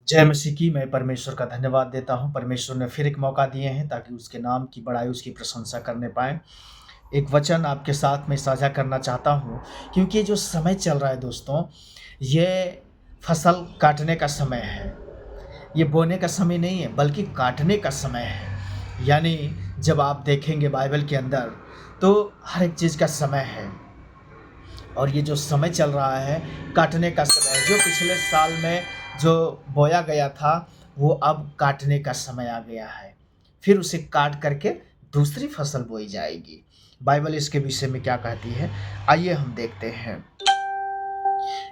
जय मसीह की। मैं परमेश्वर का धन्यवाद देता हूँ। परमेश्वर ने फिर एक मौका दिए हैं ताकि उसके नाम की बड़ाई, उसकी प्रशंसा करने पाएँ। एक वचन आपके साथ मैं साझा करना चाहता हूँ, क्योंकि ये जो समय चल रहा है दोस्तों, ये फसल काटने का समय है। ये बोने का समय नहीं है, बल्कि काटने का समय है। यानी जब आप देखेंगे बाइबल के अंदर, तो हर एक चीज़ का समय है। और ये जो समय चल रहा है, काटने का समय है। जो पिछले साल में जो बोया गया था, वो अब काटने का समय आ गया है। फिर उसे काट करके दूसरी फसल बोई जाएगी। बाइबल इसके विषय में क्या कहती है, आइए हम देखते हैं।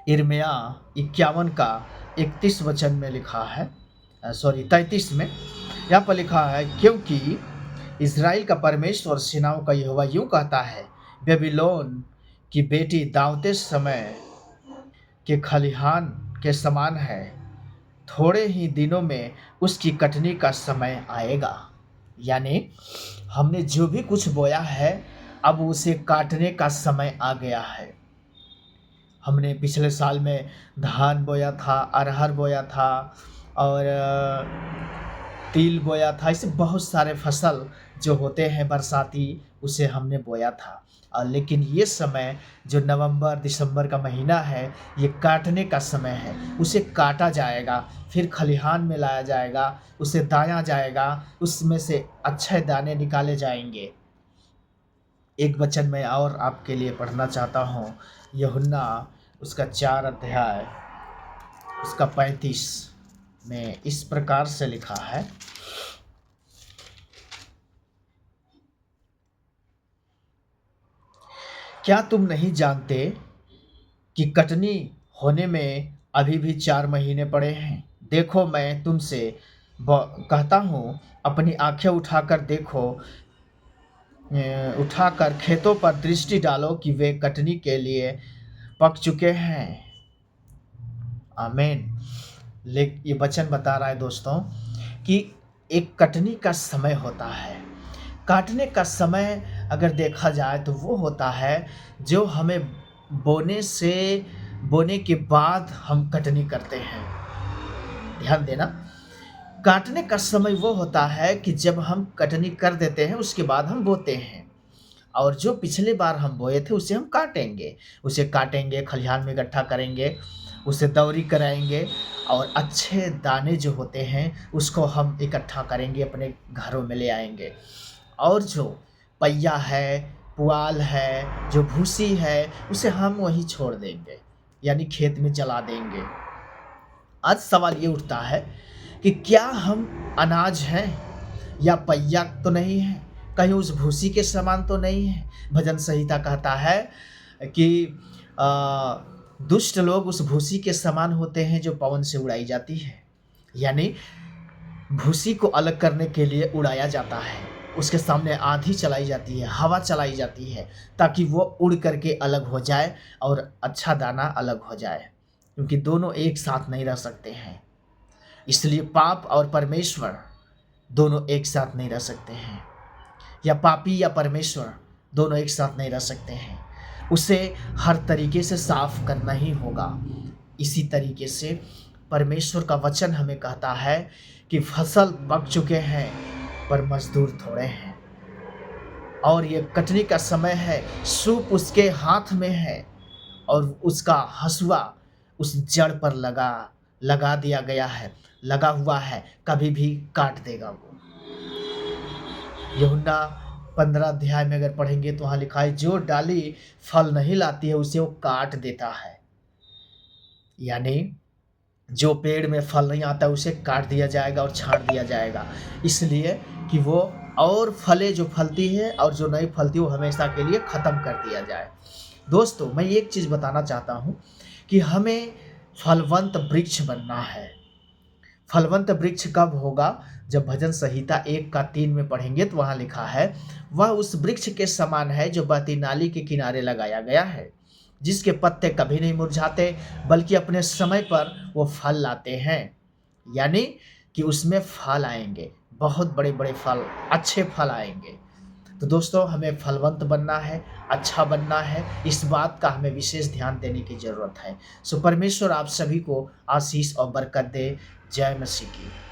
यिर्मयाह 51 का 31 वचन में लिखा है, 33 में यहाँ पर लिखा है, क्योंकि इज़राइल का परमेश्वर सेनाओं का यहोवा यूँ कहता है, बेबीलोन की बेटी दाँवते समय के खलिहान के समान है। थोड़े ही दिनों में उसकी कटनी का समय आएगा। यानी हमने जो भी कुछ बोया है, अब उसे काटने का समय आ गया है। हमने पिछले साल में धान बोया था, अरहर बोया था और तिल बोया था। ऐसे बहुत सारे फसल जो होते हैं बरसाती, उसे हमने बोया था। लेकिन ये समय जो नवंबर दिसंबर का महीना है, ये काटने का समय है। उसे काटा जाएगा, फिर खलिहान में लाया जाएगा, उसे दाया जाएगा, उसमें से अच्छे दाने निकाले जाएंगे। एक वचन मैं और आपके लिए पढ़ना चाहता हूँ, यूहन्ना उसका 4 अध्याय उसका 35 में इस प्रकार से लिखा है, क्या तुम नहीं जानते कि कटनी होने में अभी भी 4 महीने पड़े हैं? देखो, मैं तुमसे कहता हूँ, अपनी आंखें उठाकर देखो, उठाकर खेतों पर दृष्टि डालो कि वे कटनी के लिए पक चुके हैं। आमीन। ये वचन बता रहा है दोस्तों कि एक कटनी का समय होता है। काटने का समय अगर देखा जाए तो वो होता है जो हमें बोने के बाद हम कटनी करते हैं। ध्यान देना, काटने का समय वो होता है कि जब हम कटनी कर देते हैं, उसके बाद हम बोते हैं। और जो पिछले बार हम बोए थे उसे हम काटेंगे, खलिहान में इकट्ठा करेंगे, उसे दौरी कराएंगे और अच्छे दाने जो होते हैं उसको हम इकट्ठा करेंगे, अपने घरों में ले आएंगे। और जो पहिया है, पुआल है, जो भूसी है, उसे हम वहीं छोड़ देंगे, यानी खेत में जला देंगे। आज सवाल ये उठता है कि क्या हम अनाज हैं या पहिया तो नहीं है, कहीं उस भूसी के समान तो नहीं है। भजन संहिता कहता है कि दुष्ट लोग उस भूसी के समान होते हैं जो पवन से उड़ाई जाती है। यानी भूसी को अलग करने के लिए उड़ाया जाता है, उसके सामने आंधी चलाई जाती है, हवा चलाई जाती है, ताकि वो उड़ करके अलग हो जाए और अच्छा दाना अलग हो जाए, क्योंकि दोनों एक साथ नहीं रह सकते हैं। इसलिए पाप और परमेश्वर दोनों एक साथ नहीं रह सकते हैं, या पापी या परमेश्वर दोनों एक साथ नहीं रह सकते हैं। उसे हर तरीके से साफ करना ही होगा। इसी तरीके से परमेश्वर का वचन हमें कहता है कि फसल पक चुके हैं पर मजदूर थोड़े हैं, और ये कटनी का समय है। सूप उसके हाथ में है और उसका हँसुआ उस जड़ पर लगा दिया गया है, लगा हुआ है, कभी भी काट देगा वो। यूहन्ना 15 अध्याय में अगर पढ़ेंगे तो वहाँ लिखा है, जो डाली फल नहीं लाती है उसे वो काट देता है। यानी जो पेड़ में फल नहीं आता उसे काट दिया जाएगा और छांट दिया जाएगा, इसलिए कि वो और फलें जो फलती है और जो नहीं फलती वो हमेशा के लिए ख़त्म कर दिया जाए। दोस्तों, मैं एक चीज़ बताना चाहता हूँ कि हमें फलवंत वृक्ष बनना है। फलवंत वृक्ष कब होगा? जब भजन संहिता 1 का 3 में पढ़ेंगे तो वहाँ लिखा है, वह उस वृक्ष के समान है जो बहती नाली के किनारे लगाया गया है, जिसके पत्ते कभी नहीं मुरझाते, बल्कि अपने समय पर वो फल लाते हैं। यानी कि उसमें फल आएंगे, बहुत बड़े बड़े फल, अच्छे फल आएंगे। तो दोस्तों हमें फलवंत बनना है, अच्छा बनना है, इस बात का हमें विशेष ध्यान देने की ज़रूरत है। सो परमेश्वर आप सभी को आशीष और बरकत दे। जय मसीह की।